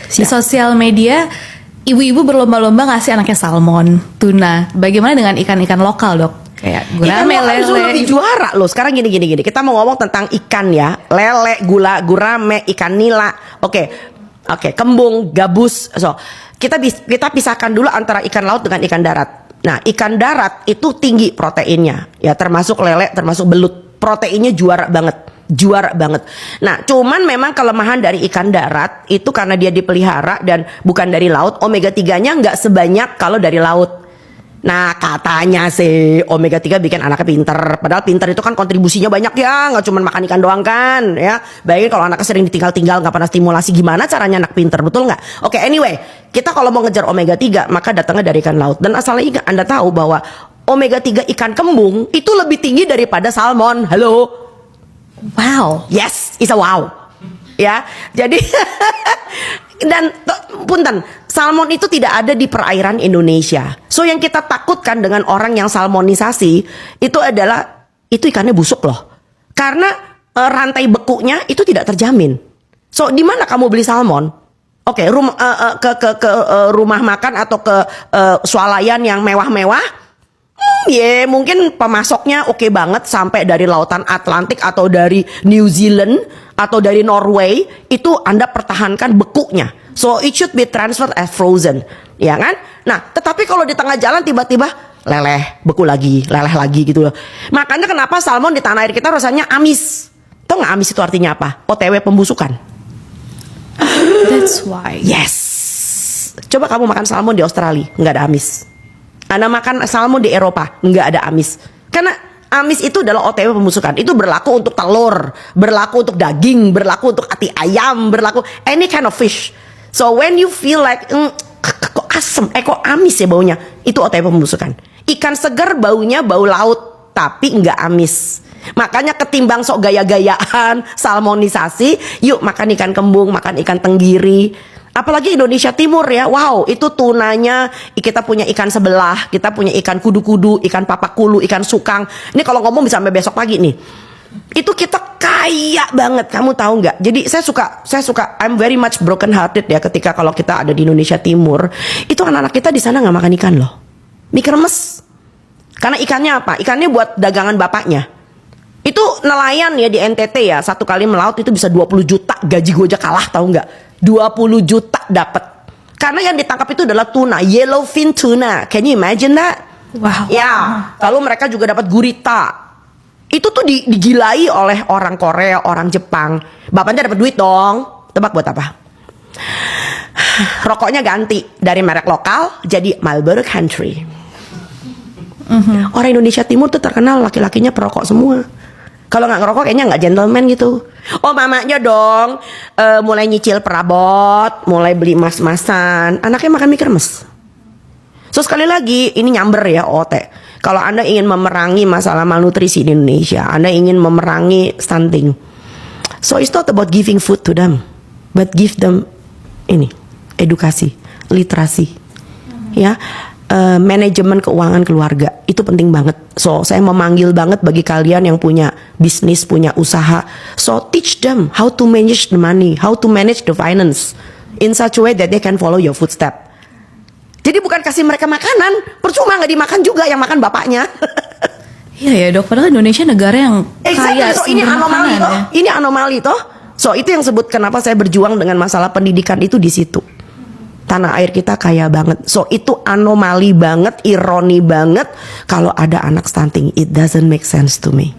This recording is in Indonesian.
Di sosial media, ibu-ibu berlomba-lomba ngasih anaknya salmon, tuna. Bagaimana dengan ikan-ikan lokal, Dok? Kayak gurame, lele. Lebih juara loh. Sekarang gini. Kita mau ngomong tentang ikan ya. Lele, gurame, ikan nila. Oke, kembung, gabus. So, kita pisahkan dulu antara ikan laut dengan ikan darat. Nah, ikan darat itu tinggi proteinnya. Ya, termasuk lele, termasuk belut. Proteinnya juara banget. Nah, cuman memang kelemahan dari ikan darat itu karena dia dipelihara dan bukan dari laut, omega 3-nya nggak sebanyak kalau dari laut. Nah, katanya sih omega 3 bikin anaknya pinter. Padahal pinter itu kan kontribusinya banyak ya, nggak cuma makan ikan doang kan ya. Bayangin kalau anaknya sering ditinggal-tinggal, nggak pernah stimulasi, gimana caranya anak pinter, betul nggak? Oke, anyway, kita kalau mau ngejar omega 3 maka datangnya dari ikan laut. Dan asalnya Anda tahu bahwa omega 3 ikan kembung itu lebih tinggi daripada salmon. Halo? Wow. Yes, it's a wow. Ya, jadi dan punten, salmon itu tidak ada di perairan Indonesia. So yang kita takutkan dengan orang yang salmonisasi itu adalah itu ikannya busuk loh. Karena rantai bekunya itu tidak terjamin. So di mana kamu beli salmon? Oke, ke rumah makan atau ke swalayan yang mewah-mewah. Mungkin pemasoknya oke banget sampai dari lautan Atlantik atau dari New Zealand atau dari Norway, itu Anda pertahankan bekunya. So it should be transferred as frozen, ya kan? Nah, tetapi kalau di tengah jalan tiba-tiba leleh, beku lagi, leleh lagi gitu loh. Makanya kenapa salmon di tanah air kita rasanya amis. Tahu nggak amis itu artinya apa? OTW pembusukan. That's why. Yes. Coba kamu makan salmon di Australia, nggak ada amis. Anda makan salmon di Eropa, nggak ada amis. Karena amis itu adalah OTW pembusukan. Itu berlaku untuk telur, berlaku untuk daging, berlaku untuk ati ayam, berlaku any kind of fish. So when you feel like kok asem, kok amis ya baunya, itu OTW pembusukan. Ikan segar baunya bau laut, tapi nggak amis. Makanya ketimbang sok gaya-gayaan, salmonisasi, yuk makan ikan kembung, makan ikan tenggiri. Apalagi Indonesia Timur ya, wow, itu tunanya kita punya ikan sebelah, kita punya ikan kudu-kudu, ikan papakulu, ikan sukang. Ini kalau ngomong bisa sampai besok pagi nih. Itu kita kaya banget, kamu tahu nggak? Jadi saya suka, I'm very much broken hearted ya ketika kalau kita ada di Indonesia Timur, itu anak-anak kita di sana nggak makan ikan loh, mie kremes. Karena ikannya apa? Ikannya buat dagangan bapaknya. Itu nelayan ya di NTT ya, satu kali melaut itu bisa 20 juta, gaji gue aja kalah tahu nggak? 20 juta dapat. Karena yang ditangkap itu adalah tuna, yellowfin tuna. Can you imagine that? Wow. Ya, lalu mereka juga dapat gurita. Itu tuh digilai oleh orang Korea, orang Jepang. Bapaknya dapat duit dong. Tebak buat apa? Rokoknya ganti dari merek lokal jadi Marlboro Country. Orang Indonesia Timur tuh terkenal laki-lakinya perokok semua. Kalau nggak ngerokok kayaknya nggak gentleman gitu. Oh mamanya dong mulai nyicil perabot, mulai beli mas-masan. Anaknya makan mie kremes. So sekali lagi ini nyamber ya otek. Kalau Anda ingin memerangi masalah malnutrisi di Indonesia, Anda ingin memerangi stunting. So it's not about giving food to them, but give them ini edukasi, literasi, ya. Manajemen keuangan keluarga itu penting banget. So saya memanggil banget bagi kalian yang punya bisnis, punya usaha. So teach them how to manage the money, how to manage the finance in such a way that they can follow your footstep. Jadi bukan kasih mereka makanan, percuma nggak dimakan juga, yang makan bapaknya. Iya ya Dok, padahal Indonesia negara yang kaya so, ini anomali toh. Ya. Ini anomali toh. So itu yang sebut kenapa saya berjuang dengan masalah pendidikan itu di situ. Tanah air kita kaya banget. So itu anomali banget, ironi banget kalau ada anak stunting. It doesn't make sense to me.